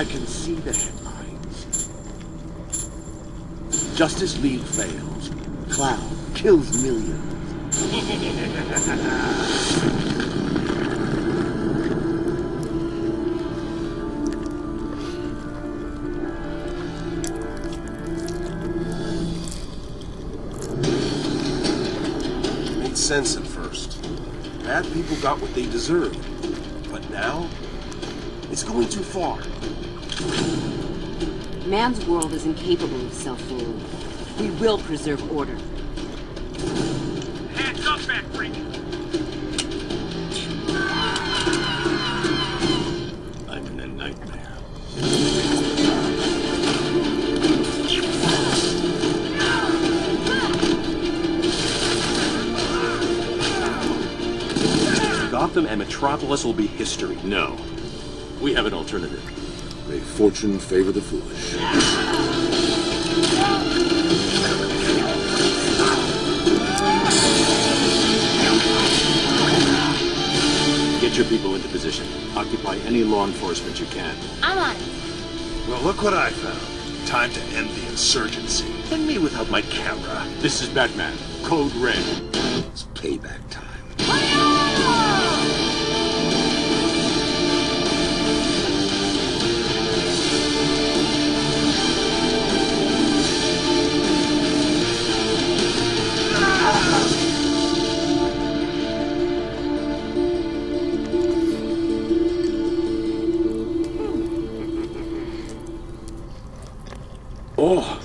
I can see the headlines. Justice League fails. Cloud kills millions. Made sense at first. Bad people got what they deserved. But now, it's going too far. Man's world is incapable of self-rule. We will preserve order. Hands up, Backbreaker! I'm in a nightmare. Gotham and Metropolis will be history. No. We have an alternative. May fortune favor the foolish. Get your people into position. Occupy any law enforcement you can. I'm on it. Well, look what I found. Time to end the insurgency. Send me without my camera. This is Batman. Code Red. It's payback time. Oh,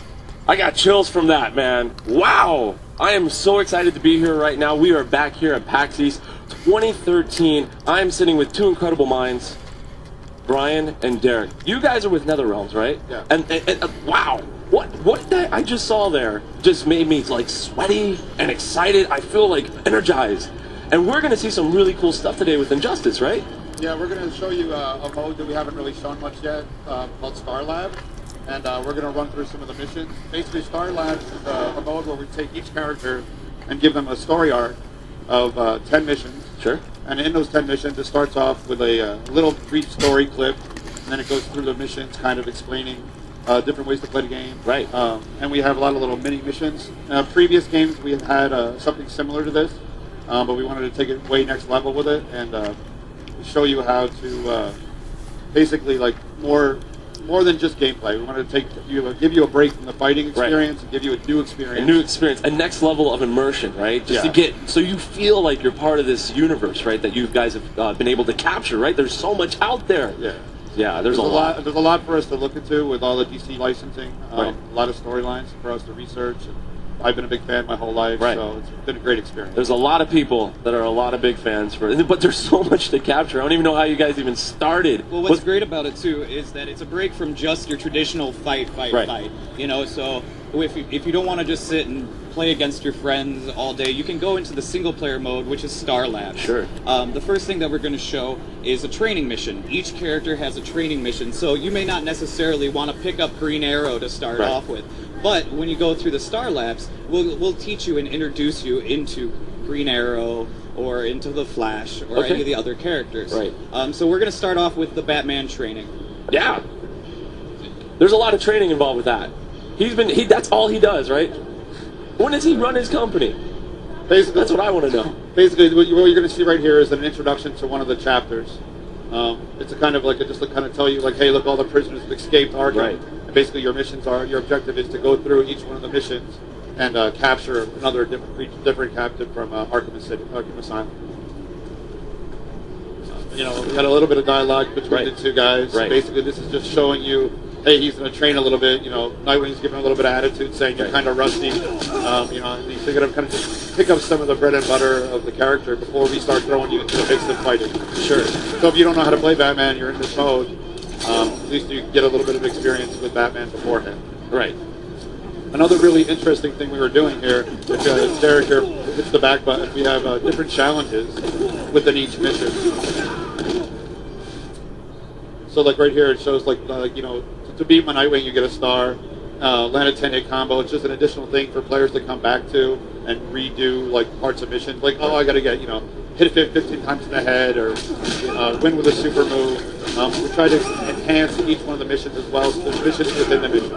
I got chills from that, man. Wow. I am so excited to be here right now. We are back here at PaxEast 2013. I'm sitting with two incredible minds, Brian and Derek. You guys are with NetherRealms, right? Yeah. And wow, what that I just saw there just made me like sweaty and excited. I feel like energized. And we're going to see some really cool stuff today with Injustice, right? Yeah, we're going to show you a mode that we haven't really shown much yet called Star Lab. And we're going to run through some of the missions. Basically, Star Labs is a mode where we take each character and give them a story arc of 10 missions. Sure. And in those 10 missions, it starts off with a little brief story clip, and then it goes through the missions, kind of explaining different ways to play the game. Right. And we have a lot of little mini missions. Previous games, we had something similar to this, but we wanted to take it way next level with it and show you how to basically like more than just gameplay. We wanted to give you a break from the fighting experience and give you a new experience. A new experience, a next level of immersion, right? Just to get, so you feel like you're part of this universe, right? That you guys have been able to capture, right? There's so much out there. Yeah. Yeah, there's a lot. There's a lot for us to look into with all the DC licensing. Right. A lot of storylines for us to research. And I've been a big fan my whole life, so it's been a great experience. There's a lot of people that are a lot of big fans but there's so much to capture. I don't even know how you guys even started. Well, what's great about it too is that it's a break from just your traditional fight. You know, so if you don't want to just sit and play against your friends all day, you can go into the single player mode, which is Star Labs. Sure. The first thing that we're going to show is a training mission. Each character has a training mission, so you may not necessarily want to pick up Green Arrow to start off with. But when you go through the Star Labs, we'll teach you and introduce you into Green Arrow or into the Flash or any of the other characters. Right. So we're going to start off with the Batman training. Yeah. There's a lot of training involved with that. That's all he does, right? When does he run his company? Basically, that's what I want to know. Basically, what you're going to see right here is an introduction to one of the chapters. It's a kind of like to kind of tell you, like, hey, look, all the prisoners have escaped Arkham. Right. And basically, your objective is to go through each one of the missions and capture another different captive from Arkham Asylum. We got a little bit of dialogue between the two guys. Right. Basically, this is just showing you, hey, he's going to train a little bit. Nightwing's giving a little bit of attitude, saying you're kind of rusty. And he's going to kind of just pick up some of the bread and butter of the character before we start throwing you into the mix of fighting. Sure. So if you don't know how to play Batman, you're in this mode. At least you get a little bit of experience with Batman beforehand. Right. Another really interesting thing we were doing here, if Derek here hits the back button, we have different challenges within each mission. So like right here, it shows to beat my Nightwing, you get a star. Land a 10-hit combo. It's just an additional thing for players to come back to and redo like parts of missions. Like, oh, I got to get hit it 15 times in the head or win with a super move. We try to enhance each one of the missions as well, so there's missions within the mission.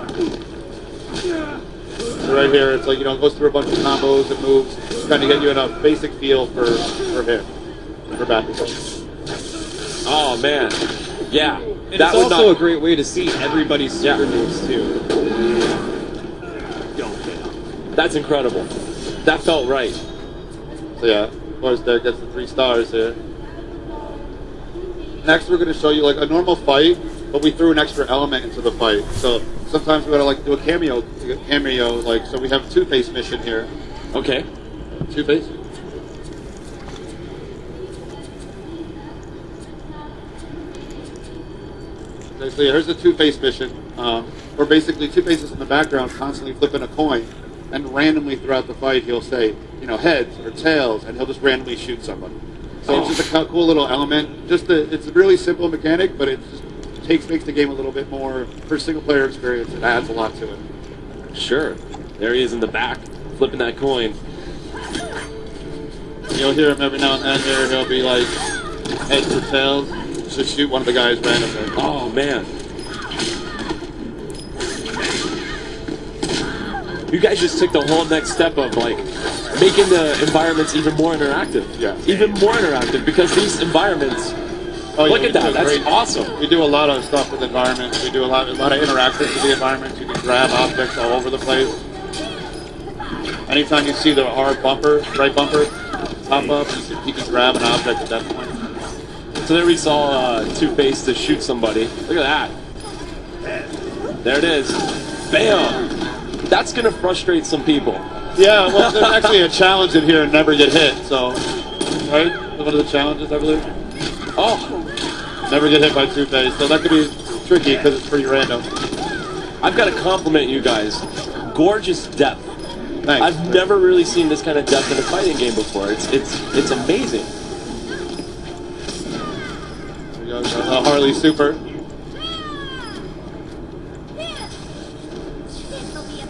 So right here, it's like, it goes through a bunch of combos and moves, trying to get you in a basic feel for him, for Bakugan. Oh, man. Yeah. And it's also a great way to see everybody's super moves, too. That's incredible. That felt right. So yeah, of course, there gets the 3 stars here. Next, we're going to show you like a normal fight, but we threw an extra element into the fight. So sometimes we gotta do a cameo, like, so we have a Two-Face mission here. Okay. Two-Face. Okay, so here's the Two-Face mission. Where basically Two-Face is in the background constantly flipping a coin, and randomly throughout the fight he'll say, heads or tails, and he'll just randomly shoot somebody. So it's just a cool little element. It's a really simple mechanic, but it just makes the game a little bit more, for single-player experience, it adds a lot to it. Sure. There he is in the back, flipping that coin. You'll hear him every now and then here, he'll be like, heads or tails, just shoot one of the guys randomly. Oh, man. You guys just took the whole next step of, like, making the environments even more interactive. Yeah. Even more interactive, because these environments... Look at that, that's awesome. We do a lot of stuff with environments. We do a lot of interactions with the environments. You can grab objects all over the place. Anytime you see the right bumper pop up, you can grab an object at that point. So there we saw Two-Face to shoot somebody. Look at that. There it is. Bam! That's going to frustrate some people. Yeah, well, there's actually a challenge in here and never get hit, so... Right? One of the challenges, I believe. Oh! Never get hit by Two-Face, so that could be tricky because it's pretty random. I've got to compliment you guys. Gorgeous depth. Thanks. I've never really seen this kind of depth in a fighting game before. It's amazing. There we go, the Harley Super.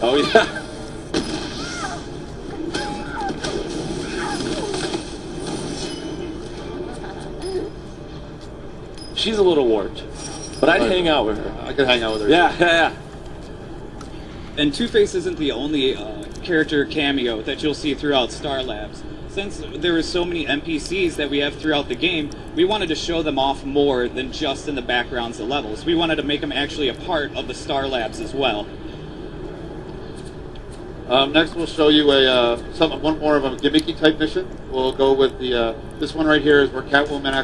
Oh yeah. She's a little warped, but I'd hang out with her. I could hang out with her. Yeah. And Two-Face isn't the only character cameo that you'll see throughout Star Labs. Since there are so many NPCs that we have throughout the game, we wanted to show them off more than just in the backgrounds of levels. We wanted to make them actually a part of the Star Labs as well. Next, we'll show you one more of a gimmicky type mission. We'll go with this one right here is where Catwoman actually